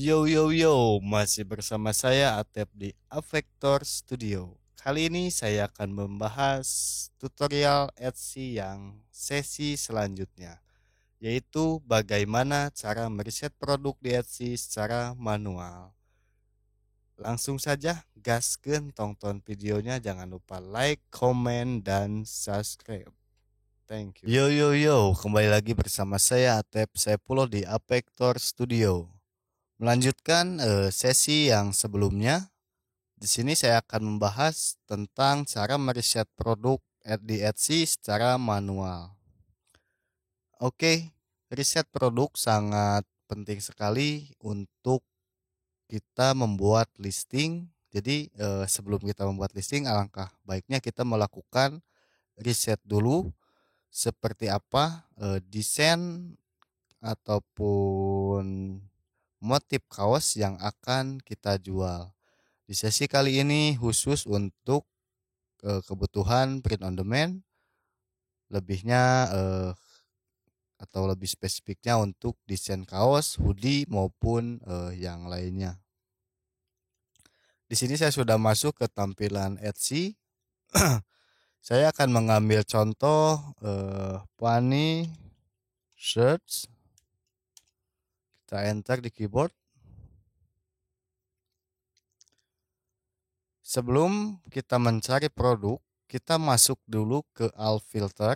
Yo yo yo, masih bersama saya Atep di Avector Studio. Kali ini saya akan membahas tutorial Etsy yang sesi selanjutnya, yaitu bagaimana cara meriset produk di Etsy secara manual. Langsung saja, gaskeun tonton videonya, jangan lupa like, comment, dan subscribe. Thank you. Yo yo yo, kembali lagi bersama saya Atep Sepuluh di Avector Studio. Melanjutkan sesi yang sebelumnya, di sini saya akan membahas tentang cara meriset produk di Etsy secara manual. Oke, riset produk sangat penting sekali untuk kita membuat listing. Jadi sebelum kita membuat listing, alangkah baiknya kita melakukan riset dulu seperti apa desain ataupun motif kaos yang akan kita jual. Di sesi kali ini khusus untuk kebutuhan print on demand, lebihnya atau lebih spesifiknya untuk desain kaos, hoodie maupun yang lainnya. Di sini saya sudah masuk ke tampilan Etsy. Saya akan mengambil contoh Pani Shirts. Kita enter di keyboard. Sebelum kita mencari produk, kita masuk dulu ke All Filter,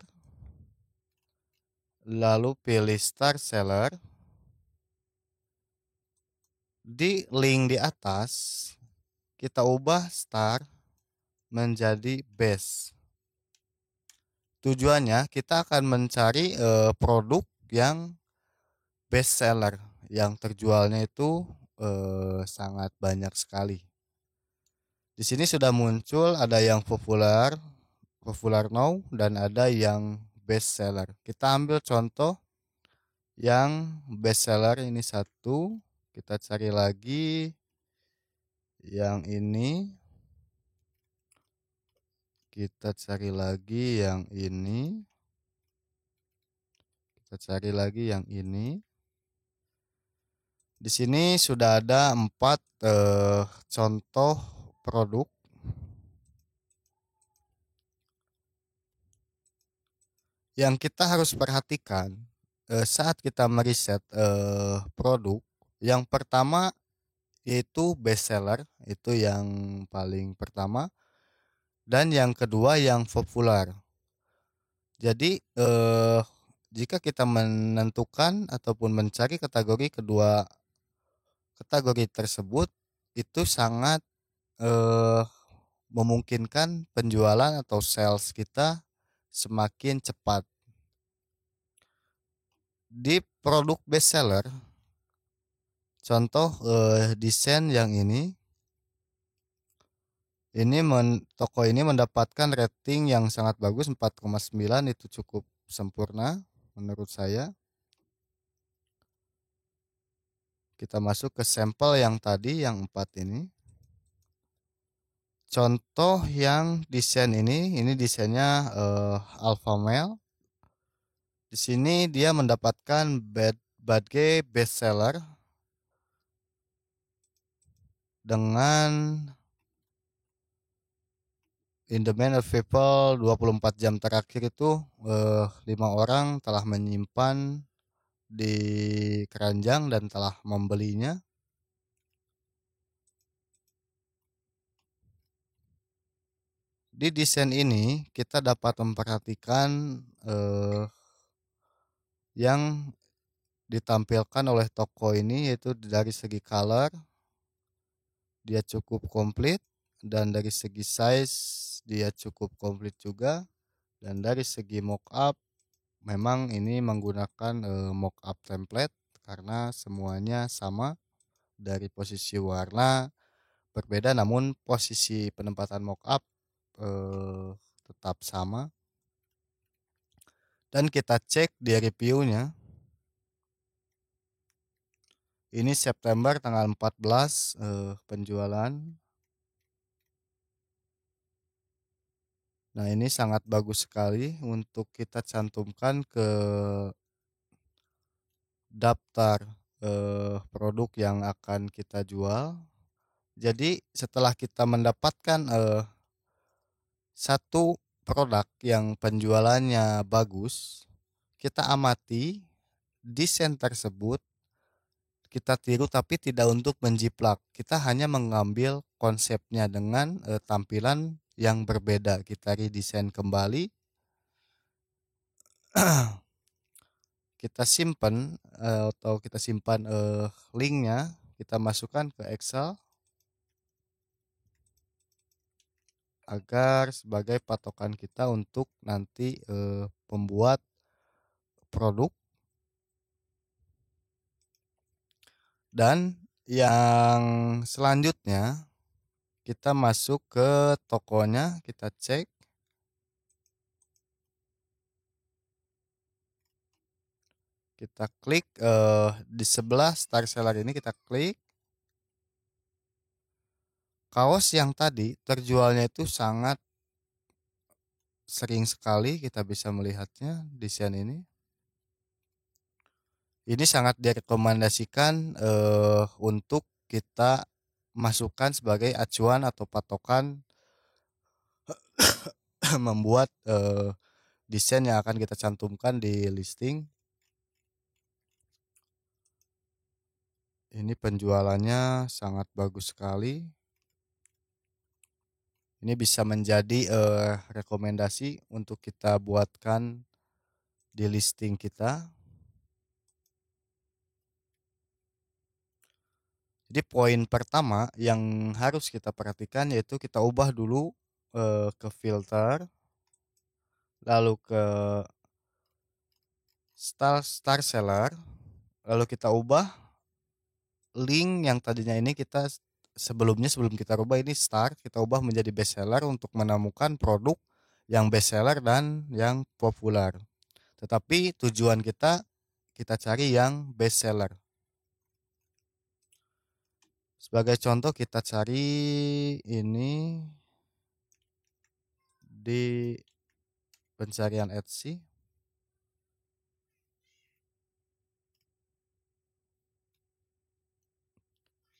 lalu pilih Start Seller. Di link di atas, kita ubah Start menjadi Best. Tujuannya kita akan mencari produk yang best seller, yang terjualnya itu sangat banyak sekali. Di sini sudah muncul ada yang populer, popular now, dan ada yang best seller. Kita ambil contoh yang best seller ini satu, kita cari lagi yang ini, kita cari lagi yang ini, kita cari lagi yang ini. Di sini sudah ada 4 contoh produk. Yang kita harus perhatikan saat kita meriset produk, yang pertama yaitu best seller, itu yang paling pertama, dan yang kedua yang populer. Jadi jika kita menentukan ataupun mencari kategori kedua kategori tersebut, itu sangat memungkinkan penjualan atau sales kita semakin cepat. Di produk best seller, contoh desain yang ini toko ini mendapatkan rating yang sangat bagus 4,9, itu cukup sempurna menurut saya. Kita masuk ke sampel yang tadi yang 4 ini. Contoh yang desain ini desainnya alpha male. Di sini dia mendapatkan badge best seller dengan in the man of people 24 jam terakhir itu 5 orang telah menyimpan di keranjang dan telah membelinya. Di desain ini kita dapat memperhatikan yang ditampilkan oleh toko ini, yaitu dari segi color dia cukup komplit, dan dari segi size dia cukup komplit juga, dan dari segi mockup memang ini menggunakan mockup template karena semuanya sama, dari posisi warna berbeda namun posisi penempatan mockup tetap sama. Dan kita cek di reviewnya, ini September tanggal 14 penjualan. Nah, ini sangat bagus sekali untuk kita cantumkan ke daftar produk yang akan kita jual. Jadi setelah kita mendapatkan satu produk yang penjualannya bagus, kita amati desain tersebut, kita tiru tapi tidak untuk menjiplak. Kita hanya mengambil konsepnya dengan tampilan yang berbeda. Kita redesign kembali, kita simpan atau kita simpan linknya, kita masukkan ke Excel agar sebagai patokan kita untuk nanti pembuat produk. Dan yang selanjutnya kita masuk ke tokonya, kita cek, kita klik di sebelah star seller ini, kita klik. Kaos yang tadi terjualnya itu sangat sering sekali, kita bisa melihatnya desain ini. Ini sangat direkomendasikan untuk kita masukkan sebagai acuan atau patokan membuat desain yang akan kita cantumkan di listing. Ini penjualannya sangat bagus sekali. Ini bisa menjadi rekomendasi untuk kita buatkan di listing kita. Jadi poin pertama yang harus kita perhatikan yaitu kita ubah dulu ke filter, lalu ke star seller, lalu kita ubah link yang tadinya ini kita sebelum kita ubah ini start, kita ubah menjadi best seller untuk menemukan produk yang best seller dan yang populer. Tetapi tujuan kita cari yang best seller. Sebagai contoh kita cari ini di pencarian Etsy.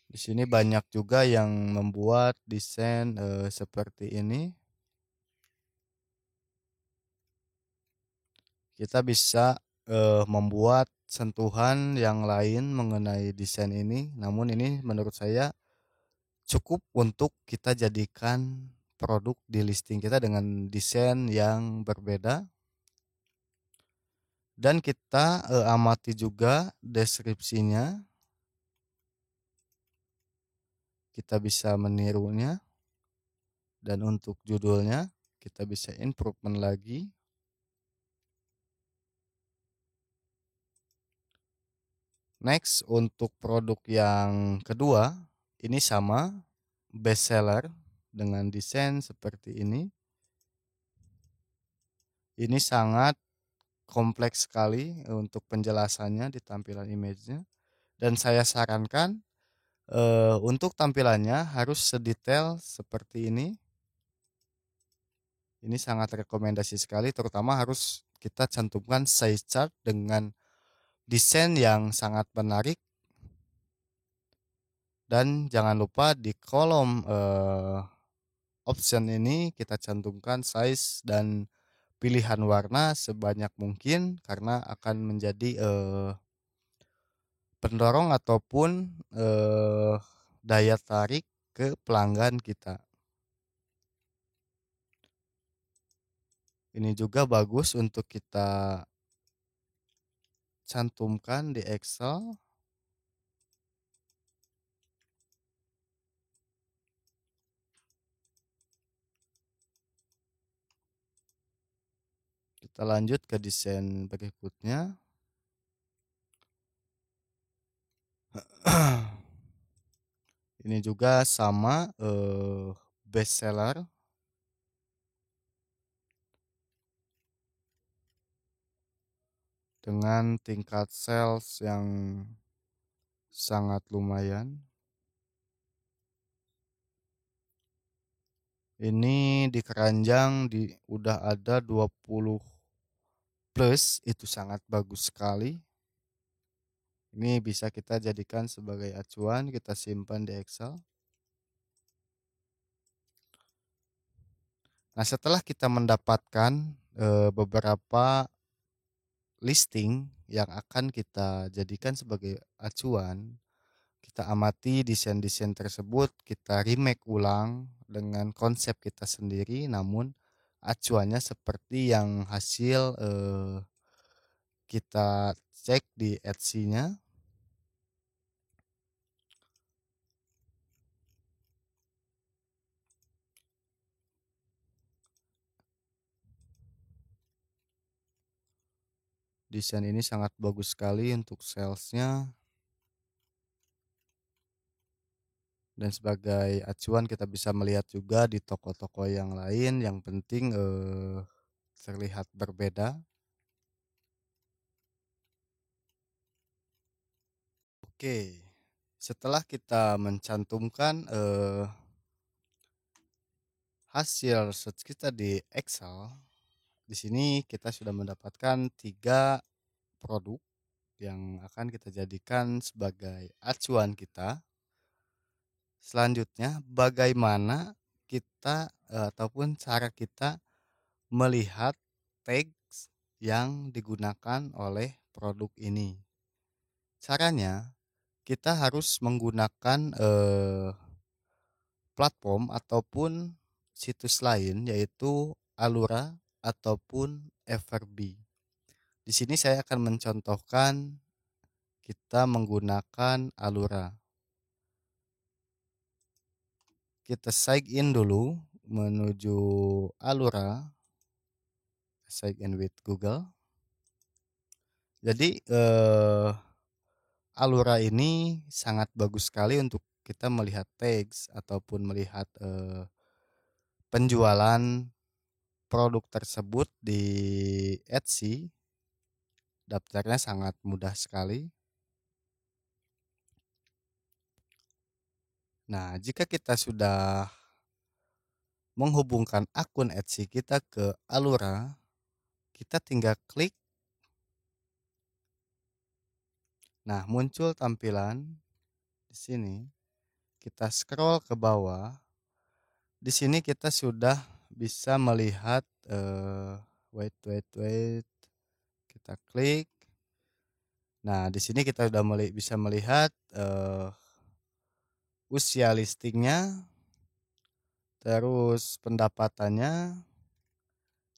Di sini banyak juga yang membuat desain seperti ini. Kita bisa membuat sentuhan yang lain mengenai desain ini. Namun ini menurut saya cukup untuk kita jadikan produk di listing kita dengan desain yang berbeda. Dan kita amati juga deskripsinya. Kita bisa menirunya. Dan untuk judulnya kita bisa improvement lagi. Next, untuk produk yang kedua, ini sama, best seller dengan desain seperti ini. Ini sangat kompleks sekali untuk penjelasannya di tampilan image-nya. Dan saya sarankan untuk tampilannya harus sedetail seperti ini. Ini sangat rekomendasi sekali, terutama harus kita cantumkan size chart dengan desain yang sangat menarik. Dan jangan lupa di kolom option ini kita cantumkan size dan pilihan warna sebanyak mungkin karena akan menjadi pendorong ataupun daya tarik ke pelanggan kita. Ini juga bagus untuk kita cantumkan di Excel. Kita lanjut ke desain berikutnya. Ini juga sama best seller. Dengan tingkat sales yang sangat lumayan. Ini di keranjang udah ada 20 plus, itu sangat bagus sekali. Ini bisa kita jadikan sebagai acuan, kita simpan di Excel. Nah, setelah kita mendapatkan beberapa listing yang akan kita jadikan sebagai acuan, kita amati desain-desain tersebut, kita remake ulang dengan konsep kita sendiri, namun acuannya seperti yang hasil kita cek di Etsy-nya. Desain ini sangat bagus sekali untuk salesnya. Dan sebagai acuan kita bisa melihat juga di toko-toko yang lain, yang penting terlihat berbeda. Oke, setelah kita mencantumkan hasil search kita di Excel, di sini kita sudah mendapatkan 3 produk yang akan kita jadikan sebagai acuan kita. Selanjutnya, bagaimana kita ataupun cara kita melihat teks yang digunakan oleh produk ini. Caranya, kita harus menggunakan platform ataupun situs lain, yaitu Alura ataupun Everbee. Di sini saya akan mencontohkan kita menggunakan Alura. Kita sign in dulu menuju Alura, sign in with Google. Jadi Alura ini sangat bagus sekali untuk kita melihat teks ataupun melihat penjualan produk tersebut di Etsy. Daftarnya sangat mudah sekali. Nah, jika kita sudah menghubungkan akun Etsy kita ke Alura, kita tinggal klik. Nah, muncul tampilan di sini. Kita scroll ke bawah. Di sini kita sudah bisa melihat wait. Kita klik. Nah, di sini kita sudah bisa melihat usia listingnya, terus pendapatannya.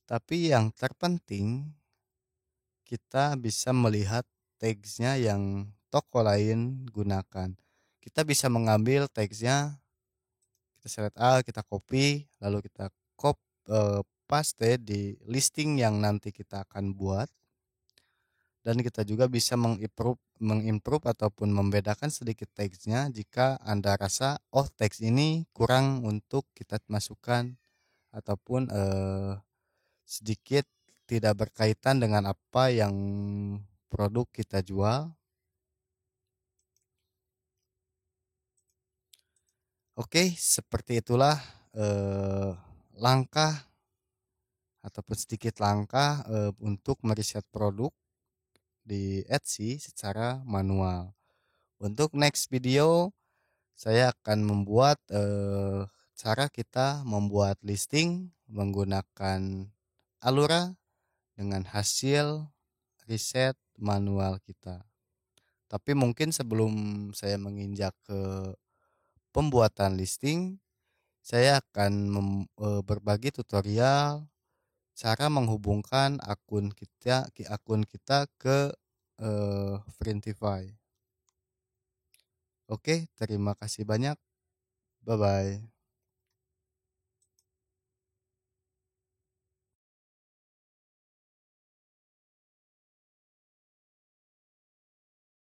Tapi yang terpenting kita bisa melihat tagsnya yang toko lain gunakan. Kita bisa mengambil tagsnya, kita select kita copy, lalu kita paste di listing yang nanti kita akan buat. Dan kita juga bisa mengimprove ataupun membedakan sedikit teksnya jika Anda rasa teks ini kurang untuk kita masukkan ataupun sedikit tidak berkaitan dengan apa yang produk kita jual. Oke, seperti itulah langkah ataupun sedikit langkah untuk meriset produk di Etsy secara manual. Untuk next video saya akan membuat cara kita membuat listing menggunakan Alura dengan hasil riset manual kita. Tapi mungkin sebelum saya menginjak ke pembuatan listing, saya akan berbagi tutorial cara menghubungkan akun kita ke Printify. Oke, terima kasih banyak. Bye bye.